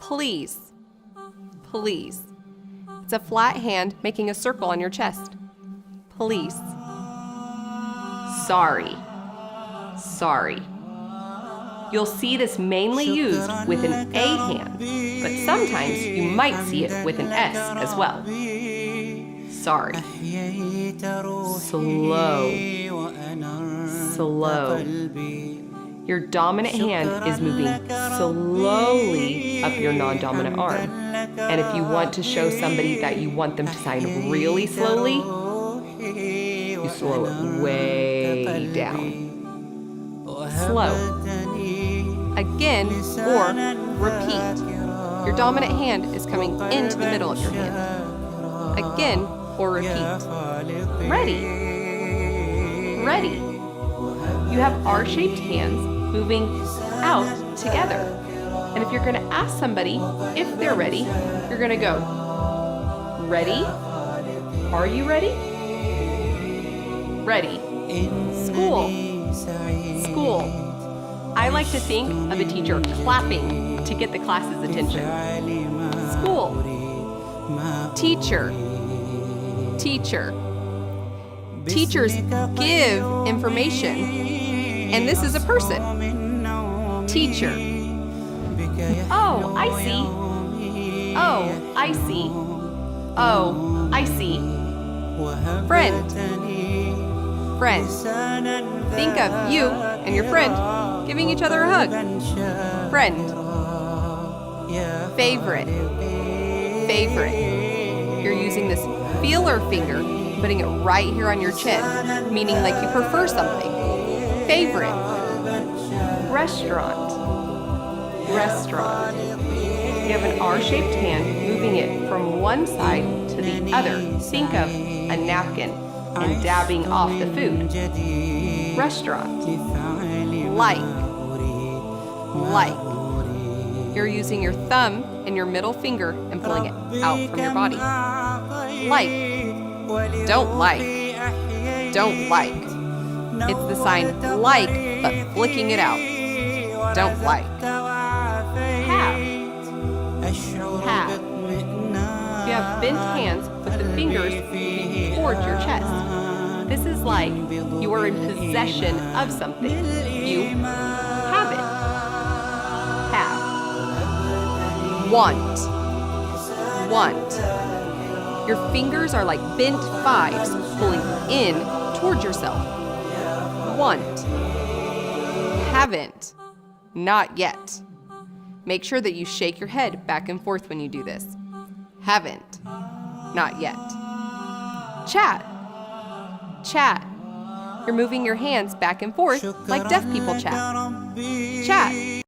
Please. Please. It's a flat hand making a circle on your chest. Police. Sorry. Sorry. You'll see this mainly used with an A hand, but sometimes you might see it with an S as well. Sorry. Slow. Slow. Your dominant hand is moving slowly up your non-dominant arm. And if you want to show somebody that you want them to sign really slowly, you slow it way down. Slow. Again, or repeat. Your dominant hand is coming into the middle of your hand. Again, or repeat. Ready. Ready. You have R-shaped hands moving out together. And if you're going to ask somebody if they're ready, you're going to go, ready? Are you ready? Ready. School. School. I like to think of a teacher clapping to get the class's attention. School. Teacher. Teacher. Teachers give information, and this is a person. Teacher. Oh, I see. Oh, I see. Oh, I see. Friend. Friend. Think of you and your friend giving each other a hug. Friend. Favorite. Favorite. You're using this feeler finger, putting it right here on your chin, meaning like you prefer something. Favorite. Restaurant. Restaurant. You have an R-shaped hand moving it from one side to the other. Think of a napkin and dabbing off the food. Restaurant. Like. Like. You're using your thumb and your middle finger and pulling it out from your body. Like. Don't like. Don't like. It's the sign like, but flicking it out. Don't like. Have. Have. You have bent hands with the fingers moving towards your chest. This is like you are in possession of something. You have it. Have. Want. Want. Your fingers are like bent fives pulling in towards yourself. Want. Haven't. Not yet. Make sure that you shake your head back and forth when you do this. Haven't. Not yet. Chat. Chat. You're moving your hands back and forth like deaf people chat. Chat.